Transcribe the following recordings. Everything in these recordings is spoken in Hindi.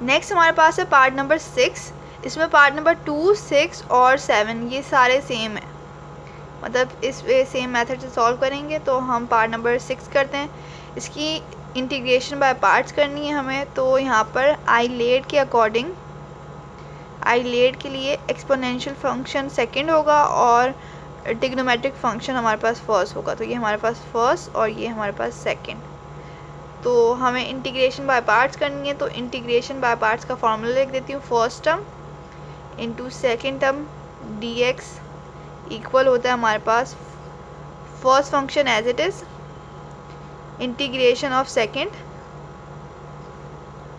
नेक्स्ट हमारे पास है पार्ट नंबर 6। इसमें पार्ट नंबर 2, 6 और 7 ये सारे सेम है, मतलब इस सेम मेथड से सॉल्व करेंगे। तो हम पार्ट नंबर 6 करते हैं। इसकी इंटीग्रेशन बाय पार्ट्स करनी है हमें। तो यहाँ पर आइलेट के अकॉर्डिंग, आइलेट के लिए एक्सपोनेंशियल फंक्शन सेकंड होगा और ट्रिग्नोमेट्रिक फंक्शन हमारे पास फर्स्ट होगा। तो ये हमारे पास फर्स्ट और ये हमारे पास सेकंड। तो हमें इंटीग्रेशन बाय पार्ट्स करनी है। तो इंटीग्रेशन बाय पार्ट्स का फॉर्मूला लिख देती हूँ। First term into second term d x equal होता है हमारे पास first function as it is integration of second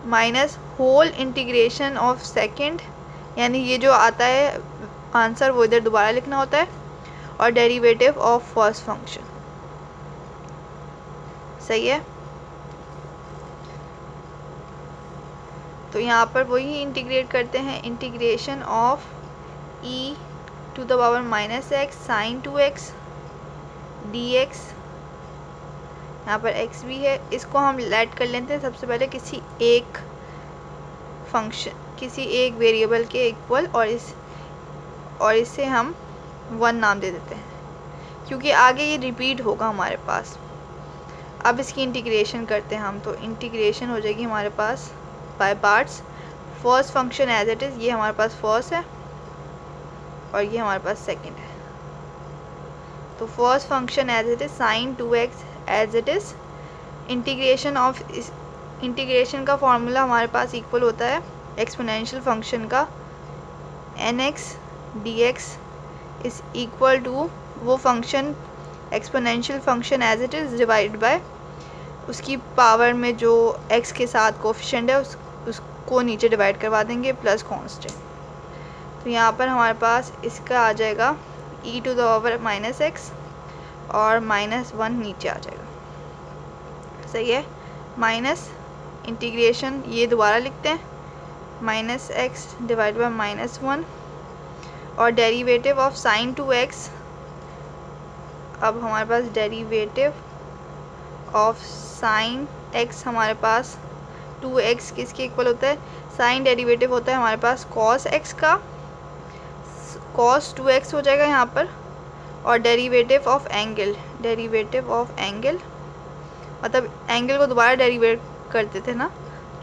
minus whole integration of second, यानी ये जो आता है आंसर वो इधर दोबारा लिखना होता है, और डेरिवेटिव ऑफ फर्स्ट फंक्शन। सही है। तो यहाँ पर वही इंटीग्रेट करते हैं, integration of e to the power minus x sine 2x dx। यहाँ पर x भी है, इसको हम लेट कर लेते हैं सबसे पहले किसी एक फंक्शन, किसी एक वेरिएबल के इक्वल, और इसे हम 1 नाम दे देते हैं क्योंकि आगे ये रिपीट होगा हमारे पास। अब इसकी इंटीग्रेशन करते हैं हम। तो इंटीग्रेशन हो जाएगी हमारे पास by parts. First function as it is, ये हमारे पास फर्स्ट है और ये हमारे पास सेकंड है। तो first function as it is sine 2x as it is integration of, इस इंटीग्रेशन का फॉर्मूला हमारे पास इक्वल होता है एक्सपोनेंशियल फंक्शन का nx dx is equal to वो function exponential function as it is divide by उसकी पावर में जो x के साथ कोफिशिएंट है उसको नीचे डिवाइड करवा देंगे प्लस कांस्टेंट। तो यहाँ पर हमारे पास इसका आ जाएगा e to the power minus x और -1 नीचे आ जाएगा। सही है। माइनस इंटीग्रेशन ये दोबारा लिखते हैं माइनस एक्स डिवाइड बाय -1 और डेरिवेटिव ऑफ साइन 2x। अब हमारे पास डेरिवेटिव ऑफ साइन x हमारे पास 2x किसके इक्वल होता है, साइन डेरिवेटिव होता है हमारे पास cos x का, cos 2x हो जाएगा यहाँ पर, और derivative of angle, derivative of angle मतलब एंगल को दोबारा डेरिवेट करते थे ना,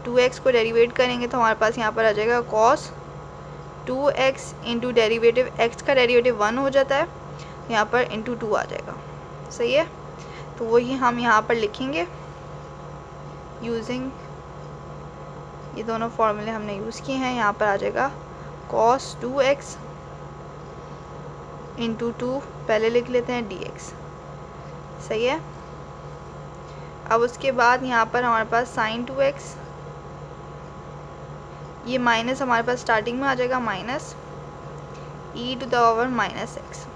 2x को डेरिवेट करेंगे तो हमारे पास यहाँ पर आ जाएगा cos 2x into derivative x का डेरिवेटिव 1 हो जाता है, यहाँ पर इंटू 2 आ जाएगा। सही है। तो वही हम यहाँ पर लिखेंगे यूजिंग ये दोनों फॉर्मूले हमने यूज़ किए हैं। यहाँ पर आ जाएगा cos 2x इंटू 2 पहले लिख लेते हैं dx। सही है। अब उसके बाद यहाँ पर हमारे पास sin 2x, ये माइनस हमारे पास स्टार्टिंग में आ जाएगा minus e to the power minus x.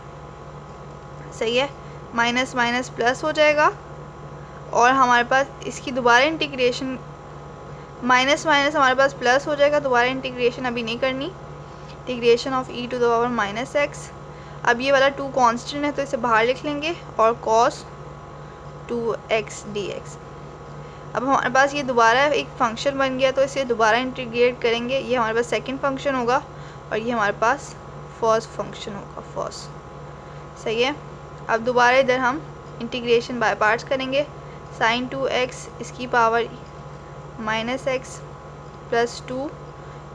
सही है। माइनस माइनस प्लस हो जाएगा और हमारे पास इसकी दोबारा इंटीग्रेशन, माइनस माइनस हमारे पास प्लस हो जाएगा, दोबारा इंटीग्रेशन अभी नहीं करनी। Integration of e to the power minus x. अब ये वाला 2 कांस्टेंट है तो इसे बाहर लिख लेंगे और cos 2x dx। अब हमारे पास ये दोबारा एक फंक्शन बन गया तो इसे दोबारा इंटीग्रेट करेंगे। ये हमारे पास सेकंड फंक्शन होगा और ये हमारे पास फर्स्ट फंक्शन होगा, फर्स्ट। सही है। अब दोबारा इधर हम इंटीग्रेशन बाय पार्ट्स करेंगे। साइन 2x इसकी पावर माइनस एक्स प्लस 2,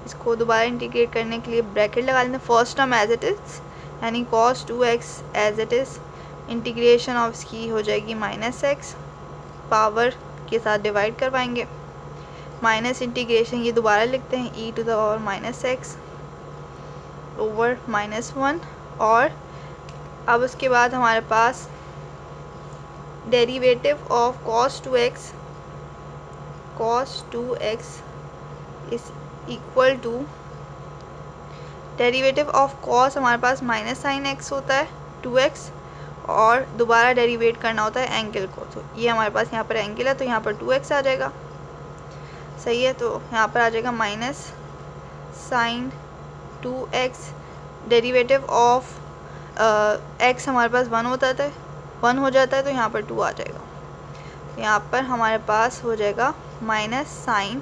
इसको दोबारा इंटीग्रेट करने के लिए ब्रैकेट लगा लेते हैं। First term as it is यानी cos 2x as it is integration of इसकी हो जाएगी माइनस एक्स, पावर के साथ डिवाइड करवाएंगे, माइनस इंटीग्रेशन ये दोबारा लिखते हैं e to the power minus x over -1। और अब उसके बाद हमारे पास derivative of cos 2x is equal to derivative of cos हमारे पास माइनस साइन x होता है 2x, और दोबारा डेरिवेट करना होता है एंगल को। तो ये हमारे पास यहाँ पर एंगल है तो यहाँ पर 2x आ जाएगा। सही है। तो यहाँ पर आ जाएगा minus sine 2x, derivative of x हमारे पास 1 हो जाता है तो यहाँ पर 2 आ जाएगा। तो यहाँ पर हमारे पास हो जाएगा माइनस साइन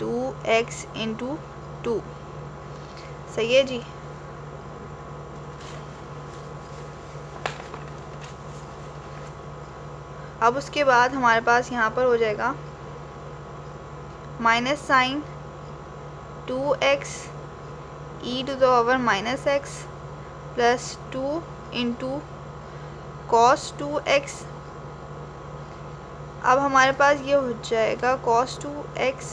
2x इंटू 2। सही है जी। अब उसके बाद हमारे पास यहाँ पर हो जाएगा minus sine 2x e to the power minus x plus 2 into cos 2x। अब हमारे पास ये हो जाएगा cos 2x,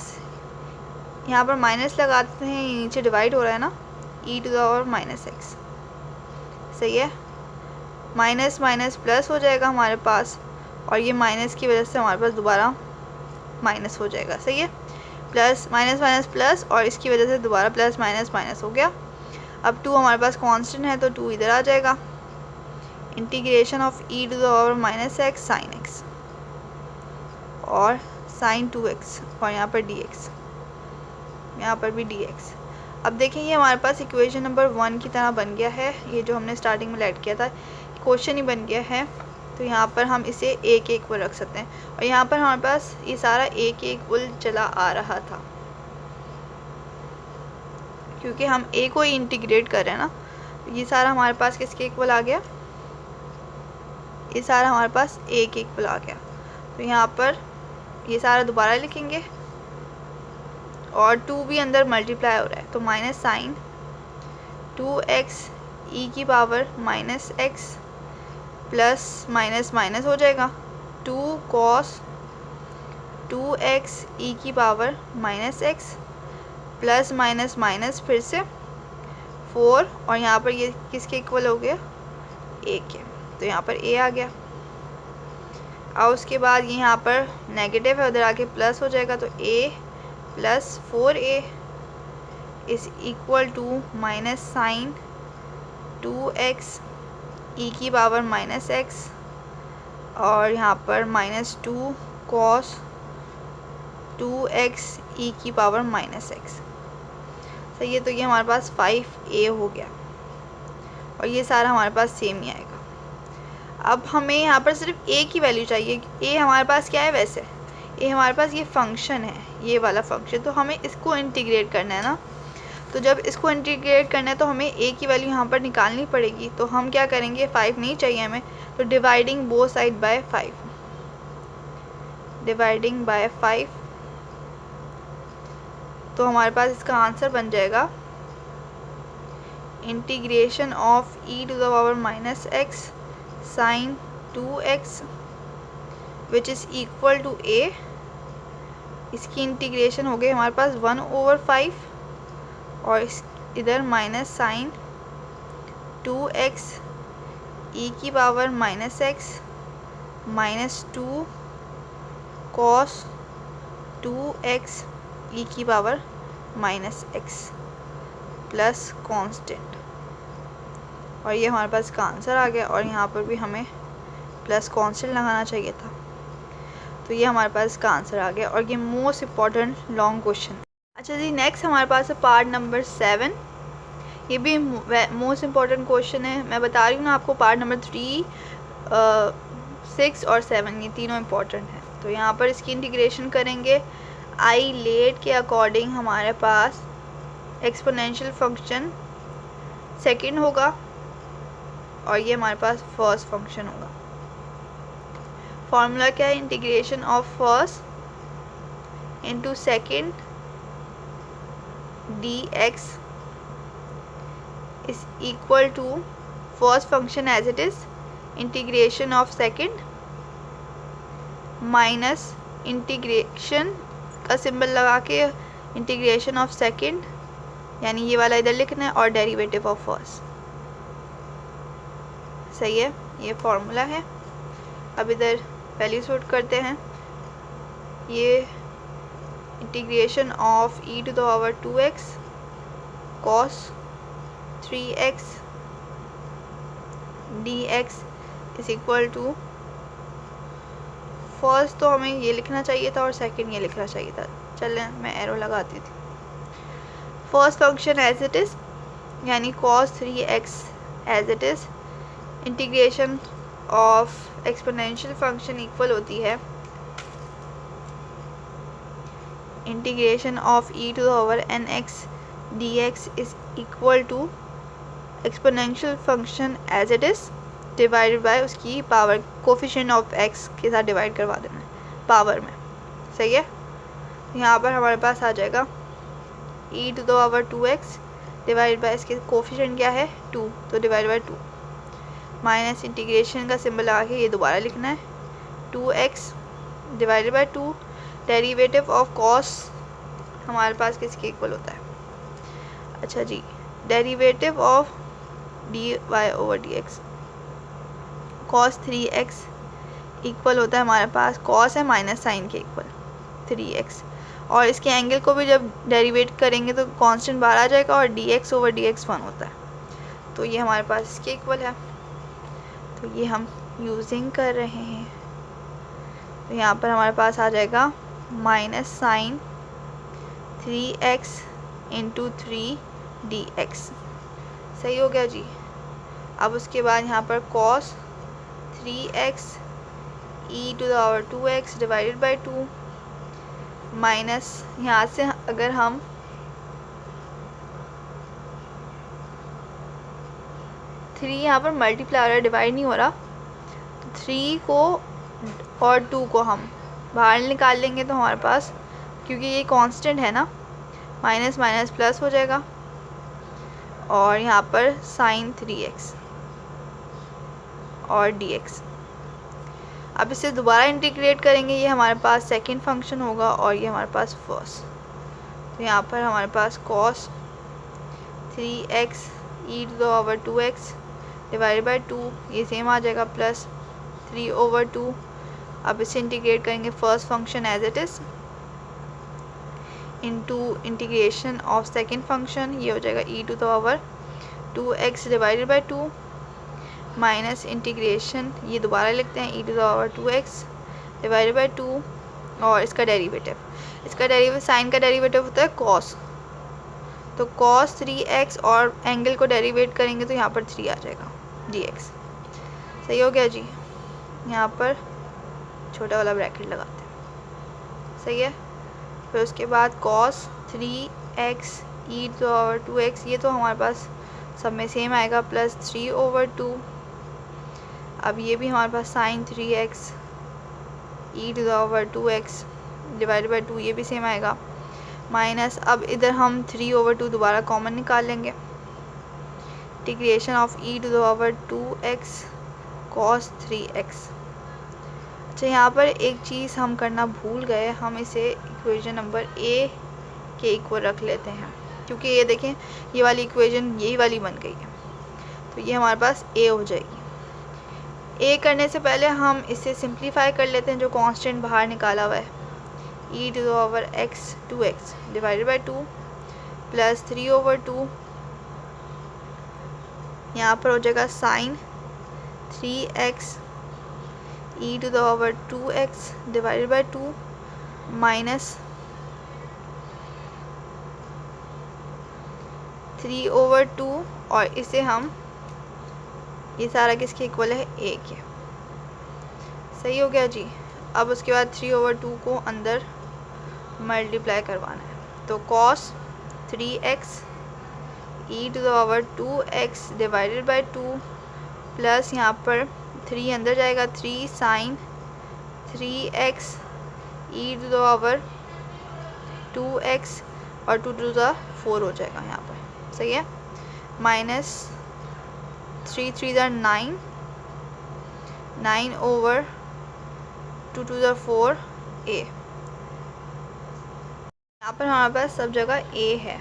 यहाँ पर माइनस लगाते हैं, नीचे डिवाइड हो रहा है ना, e to the power minus x। सही है। माइनस माइनस प्लस हो जाएगा हमारे पास, और ये माइनस की वजह से हमारे पास दोबारा माइनस हो जाएगा। सही है। प्लस माइनस माइनस प्लस, और इसकी वजह से दोबारा प्लस माइनस माइनस हो गया। अब 2 हमारे पास कांस्टेंट है तो 2 इधर आ जाएगा। Integration of e to the power minus x sine x और साइन 2x, और यहाँ पर dx, यहाँ पर भी dx। अब देखें ये हमारे पास इक्वेशन नंबर 1 की तरह बन गया है। ये जो हमने स्टार्टिंग में ऐड किया था क्वेश्चन ही बन गया है। तो यहाँ पर हम इसे एक एक पर रख सकते हैं, और यहाँ पर हमारे पास ये सारा एक एक पुल चला आ रहा था, क्योंकि हम a को ही इंटीग्रेट कर रहे हैं ना। ये सारा हमारे पास किसके इक्वल आ गया, ये सारा हमारे पास एक इक्वल आ गया। तो यहाँ पर ये सारा दोबारा लिखेंगे, और 2 भी अंदर मल्टीप्लाई हो रहा है, तो माइनस साइन 2x e की power minus x plus minus minus हो जाएगा 2 cos 2x e की power minus x plus minus minus फिर से 4, और यहाँ पर ये किसके इक्वल हो गया, a के। तो यहाँ पर a आ गया। और उसके बाद ये यहाँ पर नेगेटिव है, उधर आके प्लस हो जाएगा, तो a plus 4a is equal to minus sine 2x e की पावर माइनस x, और यहाँ पर माइनस 2 cos 2x e की पावर माइनस x। सही है। तो ये हमारे पास 5a हो गया, और ये सारा हमारे पास सेम ही आएगा। अब हमें यहाँ पर सिर्फ a की वैल्यू चाहिए। a हमारे पास क्या है, वैसे a हमारे पास ये फंक्शन है, ये वाला फंक्शन, तो हमें इसको इंटीग्रेट करना है ना। तो जब इसको इंटीग्रेट करना है तो हमें a की वैल्यू यहाँ पर निकालनी पड़ेगी। तो हम क्या करेंगे, 5 नहीं चाहिए हमें, तो dividing both side by 5, dividing by 5, तो हमारे पास इसका आंसर बन जाएगा integration of e to the power minus x sine 2x which is equal to a। इसकी इंटीग्रेशन हो गई हमारे पास 1/5, और इधर माइनस साइन 2x e की power minus x minus 2 cos 2x e की power minus x plus constant, और ये हमारे पास का आंसर आ गया। और यहाँ पर भी हमें प्लस कांस्टेंट लगाना चाहिए था, तो ये हमारे पास का आंसर आ गया। और ये मोस्ट इम्पॉर्टेंट लॉन्ग क्वेश्चन। अच्छा जी, नेक्स्ट हमारे पास है पार्ट नंबर 7। ये भी मोस्ट इम्पॉर्टेंट क्वेश्चन है। मैं बता रही हूँ ना आपको, पार्ट नंबर 3, 6 और 7 ये तीनों इम्पॉर्टेंट हैं। तो यहाँ पर इसकी इंटीग्रेशन करेंगे आई लेट के अकॉर्डिंग। हमारे पास एक्सपोनेंशियल फंक्शन सेकंड होगा, और ये हमारे पास फर्स्ट फंक्शन होगा। फॉर्मूला क्या है, integration of first into second dx is equal to first function as it is integration of second minus integration का सिंबल लगा के इंटीग्रेशन ऑफ सेकेंड, यानी ये वाला इधर लिखना है, और डेरिवेटिव ऑफ फर्स्ट। सही है, ये फॉर्मूला है। अब इधर वैल्यू सूट करते हैं। ये integration of e to the power 2x cos 3x dx is equal to, first तो हमें ये लिखना चाहिए था और सेकंड ये लिखना चाहिए था। चलें मैं एरो लगाती थी। First function as it is, यानी cos 3x as it is, integration of exponential function equal होती है integration of e to the power n x d x is equal to exponential function as it is divided by उसकी पावर कोफिशिएंट ऑफ एक्स के साथ डिवाइड करवा देना है पावर में। सही है। यहाँ पर हमारे पास आ जाएगा e to the power 2x divide by इसके कोफिशिएंट क्या है 2, तो डिवाइड बाय 2 माइनस इंटीग्रेशन का सिंबल लगा के ये दोबारा लिखना है 2x divided by 2 derivative of cos हमारे पास किसके इक्वल होता है। अच्छा जी, derivative of d y over d x cos 3x equal होता है हमारे पास, कॉस है माइनस साइन के इक्वल 3x, और इसके एंगल को भी जब डेरिवेट करेंगे तो कांस्टेंट बाहर आ जाएगा और dx ओवर dx 1 होता है, तो ये हमारे पास इसके इक्वल है। तो ये हम यूजिंग कर रहे हैं, तो यहाँ पर हमारे पास आ जाएगा minus sign 3x into 3dx। सही हो गया जी। अब उसके बाद यहाँ पर cos 3x e to the power 2x divided by 2 minus यहाँ से अगर हम थ्री यहाँ पर मल्टीप्लाई हो रहा है, डिवाइड नहीं हो रहा, तो 3 को और 2 को हम बाहर निकाल लेंगे तो हमारे पास, क्योंकि ये कांस्टेंट है ना, माइनस माइनस प्लस हो जाएगा और यहाँ पर साइन 3x और dx। अब इसे दोबारा इंटीग्रेट करेंगे, ये हमारे पास सेकंड फंक्शन होगा और ये हमारे पास फर्स्ट। तो यहाँ पर हमारे पास cos 3x e to the power 2x divided by 2 ये सेम आ जाएगा प्लस 3 ओवर 2। अब इसे इंटीग्रेट करेंगे first function as it is into integration of second function, ये हो जाएगा e to the power 2x divided by 2 minus integration, ये दोबारा लिखते हैं e to the power 2x divided by 2 और इसका डेरिवेटिव, साइन का डेरिवेटिव होता है cos, तो cos 3x और एंगल को डेरिवेट करेंगे तो यहाँ पर 3 आ जाएगा dx। सही हो गया जी। यहाँ पर छोटा वाला ब्रैकेट लगाते हैं। सही है। फिर उसके बाद cos 3x e to the power 2x, ये तो हमारे पास सब में सेम आएगा प्लस 3 ओवर 2। अब ये भी हमारे पास sine 3x e to the power 2x divided by 2, ये भी सेम आएगा माइनस, अब इधर हम 3 ओवर 2 दोबारा कॉमन निकाल लेंगे, integration of e to the power 2x cos 3x। अच्छा, यहाँ पर एक चीज़ हम करना भूल गए, हम इसे इक्वेशन नंबर a के इक्वल रख लेते हैं, क्योंकि ये देखें ये वाली इक्वेशन यही वाली बन गई है, तो ये हमारे पास a हो जाएगी। a करने से पहले हम इसे सिंप्लीफाई कर लेते हैं, जो कांस्टेंट बाहर निकाला हुआ है e to the power x 2x divided by 2 plus 3 over 2, यहाँ पर हो जाएगा sine 3x e to the power 2x divided by 2 minus 3 over 2 और इसे हम, ये सारा किसके इक्वल है a के। सही हो गया जी। अब उसके बाद 3 ओवर 2 को अंदर मल्टीप्लाई करवाना है, तो cos 3x e to the power 2x divided by 2 plus यहाँ पर 3 अंदर जाएगा 3 sine 3x e to the power 2x और 2 टू द 4 हो जाएगा यहाँ पर। सही है। माइनस 3 3 ज़ा 9 ओवर 2 टू द 4 a। यहाँ पर हमारे पास सब जगह a है,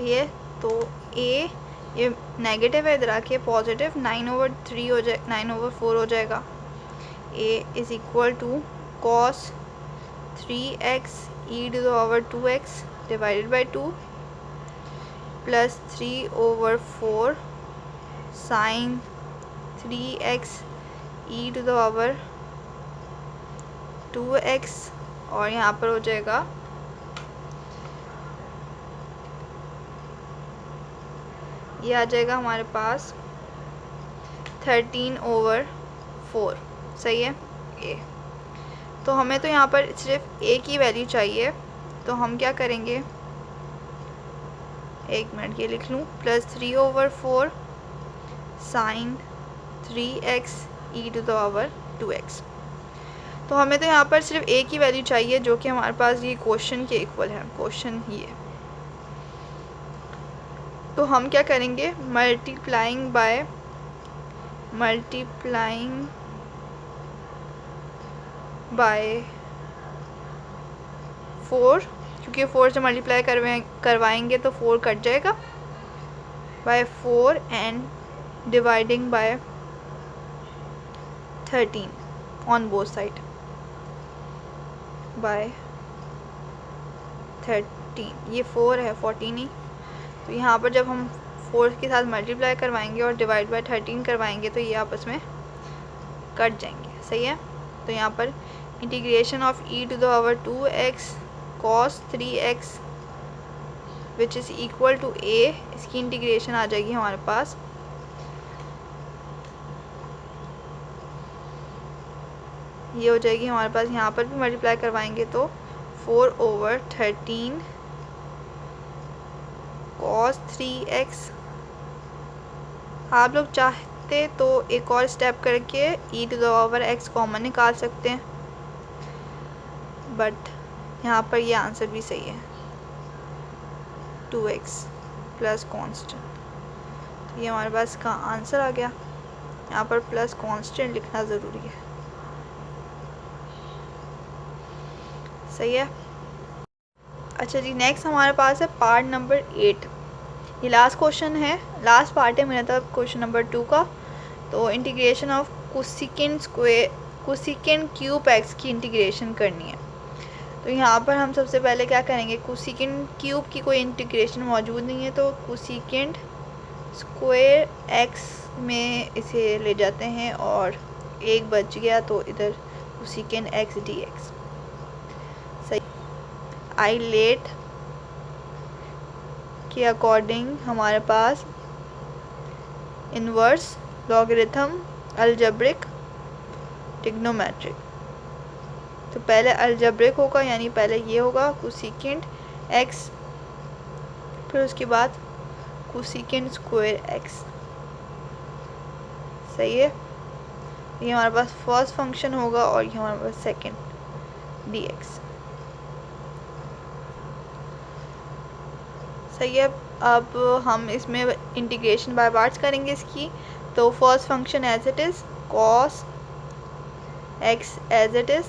ये तो a ये नेगेटिव है, इधर आके पॉजिटिव 9 ओवर 3 हो जाए 9 ओवर 4 हो जाएगा। a is equal to cos 3x e to the power 2x divided by 2 plus 3 over 4 sine 3x e to the power 2x और यहाँ पर हो जाएगा ये आ जाएगा हमारे पास 13 ओवर 4। सही है। ये तो हमें तो यहाँ पर सिर्फ a की वैल्यू चाहिए, तो हम क्या करेंगे, 1 मिनट ये लिख लूँ, +3/4 sin 3x e⁻²x। तो हमें तो यहाँ पर सिर्फ a की वैल्यू चाहिए, जो कि हमारे पास ये क्वेश्चन के इक्वल है, क्वेश्चन ये। तो हम क्या करेंगे, मल्टीप्लाइंग बाय 4, क्योंकि 4 से मल्टीप्लाई करवाएंगे तो 4 कट जाएगा, by 4 and dividing by 13 on both side, by 13, ये 4 है 14 नहीं। तो यहाँ पर जब हम 4 के साथ मल्टीप्लाई करवाएंगे और डिवाइड बाय 13 करवाएंगे तो ये आपस में कट जाएंगे, सही है। तो यहाँ पर integration of e⁻²x cos 3x which is equal to a, इसकी इंटीग्रेशन आ जाएगी हमारे पास ये हो जाएगी हमारे पास, यहाँ पर भी मल्टीप्लाई करवाएंगे तो 4/13 cos 3x। आप लोग चाहते तो एक और स्टेप करके e⁻x कॉमन निकाल सकते हैं, बट यहाँ पर ये आंसर भी सही है, 2x प्लस कॉन्स्टेंट। तो ये हमारे पास का आंसर आ गया। यहाँ पर प्लस कॉन्स्टेंट लिखना ज़रूरी है, सही है। अच्छा जी, नेक्स्ट हमारे पास है पार्ट नंबर 8। ये लास्ट क्वेश्चन है, लास्ट पार्ट है मेरा तब क्वेश्चन नंबर 2 का। तो integration of cosecant cube x की इंटीग्रेशन करनी है। तो यहाँ पर हम सबसे पहले क्या करेंगे, कोसिकेंड क्यूब की कोई इंटीग्रेशन मौजूद नहीं है, तो कोसिकेंड स्क्वायर एक्स में इसे ले जाते हैं और एक बच गया, तो इधर कोसिकेंड एक्स dx, सही। आइलेट के अकॉर्डिंग हमारे पास इन्वर्स, लॉगरिथम, अलजेब्रिक, ट्रिग्नोमेट्रिक। तो पहले अलजेब्रिक होगा, यानी पहले ये होगा कोसिकेंड एक्स, फिर उसके बाद कोसिकेंड स्क्वायर एक्स, सही है। ये हमारे पास फर्स्ट फंक्शन होगा और ये हमारे पास सेकंड dx, सही है। अब हम इसमें इंटीग्रेशन बाय पार्ट्स करेंगे इसकी। तो first function as it is, cos x as it is,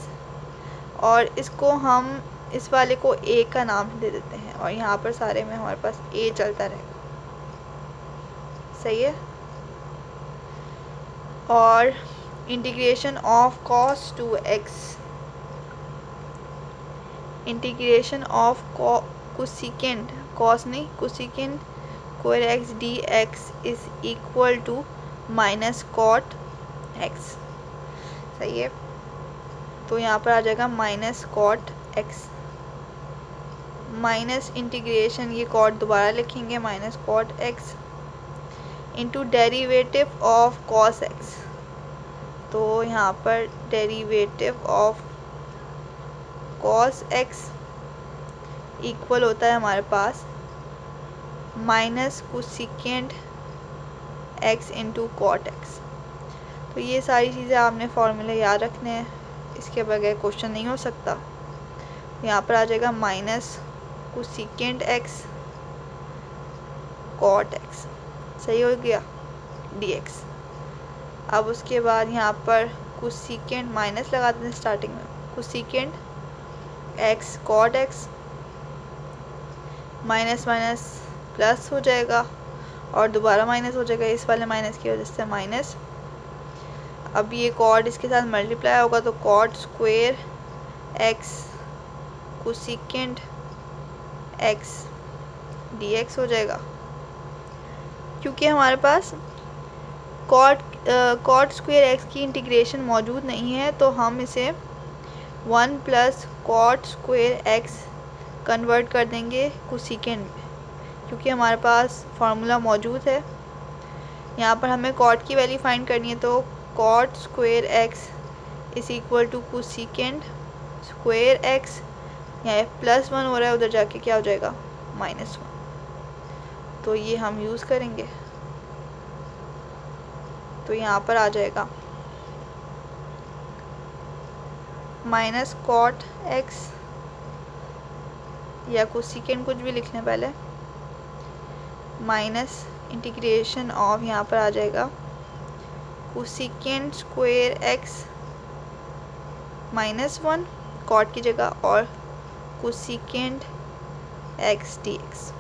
और इसको हम इस वाले को a का नाम दे देते हैं, और यहाँ पर सारे में हमारे पास a चलता रहेगा, सही है। और integration of cos 2x, integration of cosecant, cos नहीं, cosecant square x dx is equal to minus cot x, सही है। तो यहाँ पर आ जाएगा minus cot x, minus integration, ये कॉट दोबारा लिखेंगे, minus cot x into derivative of cos x। तो यहाँ पर derivative of cos x equal होता है हमारे पास minus cosecant x into cot x। तो ये सारी चीज़ें आपने फॉर्मूले याद रखने हैं, इसके बगैर क्वेश्चन नहीं हो सकता। यहाँ पर आ जाएगा minus cosecant x cot x, सही हो गया, dx। अब उसके बाद यहाँ पर कोसिकेंड माइनस लगा देते हैं स्टार्टिंग में, cosecant x cot x, minus minus plus हो जाएगा और दोबारा माइनस हो जाएगा, इस वाले माइनस की वजह से माइनस। अब ये कॉट इसके साथ मल्टीप्लाई होगा तो cot square x cosecant x dx हो जाएगा। क्योंकि हमारे पास कॉट स्क्वायर x की इंटीग्रेशन मौजूद नहीं है, तो हम इसे 1 plus cot square x convert कर देंगे कोसिकेंड में, क्योंकि हमारे पास फार्मूला मौजूद है। यहाँ पर हमें कॉट की वैल्यू फाइंड करनी है, तो cot square x is equal to cosecant square x, यहाँ +1 हो रहा है, उधर जाके क्या हो जाएगा -1। तो ये हम यूज़ करेंगे, तो यहाँ पर आ जाएगा माइनस कॉट एक्स या कोसिकेंड कुछ भी लिख लें पहले, माइनस इंटीग्रेशन ऑफ, यहाँ पर आ जाएगा कोसिकेंड स्क्वायर एक्स -1 कॉट की जगह, और कोसिकेंड एक्स डी एक्स।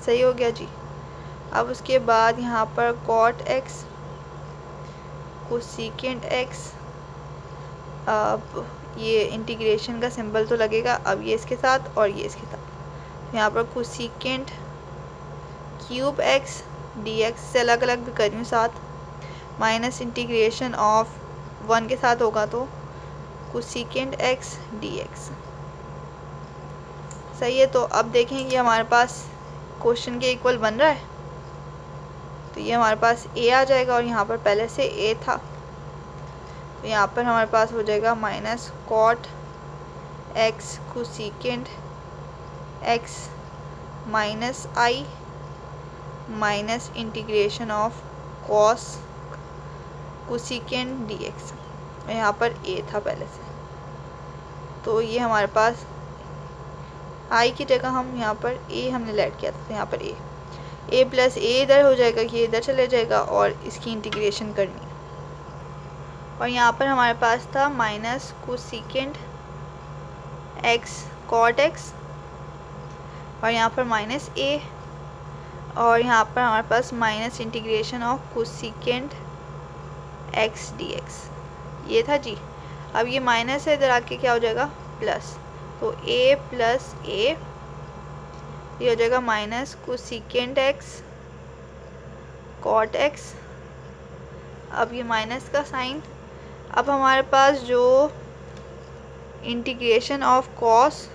सही हो गया जी। अब उसके बाद यहाँ पर कॉट एक्स कोसिकेंड एक्स, अब ये इंटीग्रेशन का सिंबल तो लगेगा, अब ये इसके साथ और ये इसके साथ, यहाँ पर cosecant cube x d x से अलग अलग भी कर रही हूँ साथ, माइनस इंटीग्रेशन ऑफ 1 के साथ होगा तो कोसिकेंड एक्स डी एक्स। सही है। तो अब देखें कि हमारे पास क्वेश्चन के इक्वल बन रहा है, तो ये हमारे पास a आ जाएगा और यहाँ पर पहले से a था, तो यहाँ पर हमारे पास हो जाएगा minus cot x cosecant x minus I minus integration of cos cosecant d x, यहाँ पर a था पहले से, तो ये हमारे पास i की जगह हम यहाँ पर a हमने लेट किया था, तो यहाँ पर a प्लस a इधर हो जाएगा, ये इधर चले जाएगा और इसकी इंटीग्रेशन करनी है। और यहाँ पर हमारे पास था minus cosecant x cot x, और यहाँ पर माइनस a, और यहाँ पर हमारे पास minus integration of cosecant x d x, ये था जी। अब ये माइनस है, इधर आके क्या हो जाएगा प्लस, तो a प्लस a, ये हो जाएगा minus cosecant x cot x. अब ये माइनस का साइन, अब हमारे पास जो integration of cos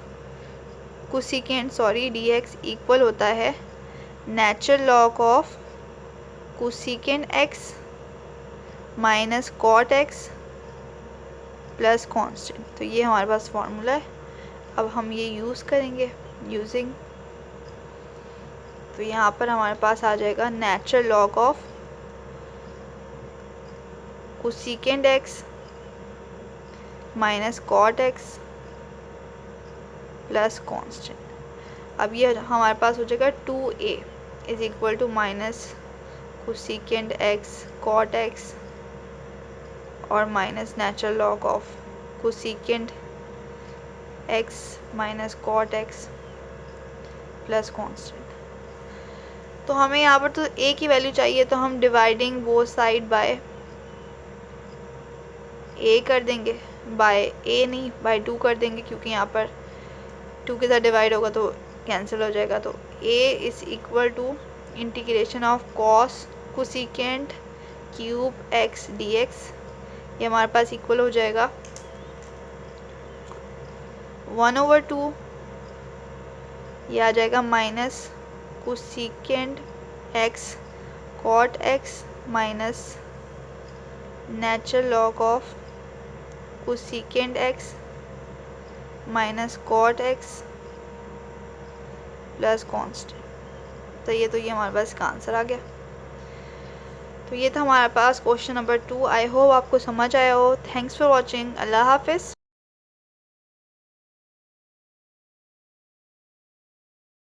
cosecant d x equal होता है natural log of cosecant x minus cot x plus constant, तो ये हमारे पास फार्मूला है। अब हम ये यूज़ करेंगे यूजिंग, तो यहाँ पर हमारे पास आ जाएगा natural log of cosecant x minus cot x plus constant. अब ये हमारे पास हो जाएगा 2a is equal to minus cosecant x cot x और minus natural log of cosecant x minus cot x plus constant. तो हमें यहाँ पर तो a की वैल्यू चाहिए, तो हम dividing both side bye a कर देंगे, बाय a नहीं बाय 2 कर देंगे, क्योंकि यहाँ पर 2 के साथ डिवाइड होगा तो कैंसिल हो जाएगा। तो a is equal to integration of cos cosecant cube x d x, ये हमारे पास इक्वल हो जाएगा 1/2, ये आ जाएगा minus cosecant x cot x minus natural log of cosecant x minus cot x plus constant. तो ये हमारे पास का आंसर आ गया। तो ये था हमारे पास क्वेश्चन नंबर 2। आई होप आपको समझ आया हो। Thanks for watching. अल्लाह हाफिज़।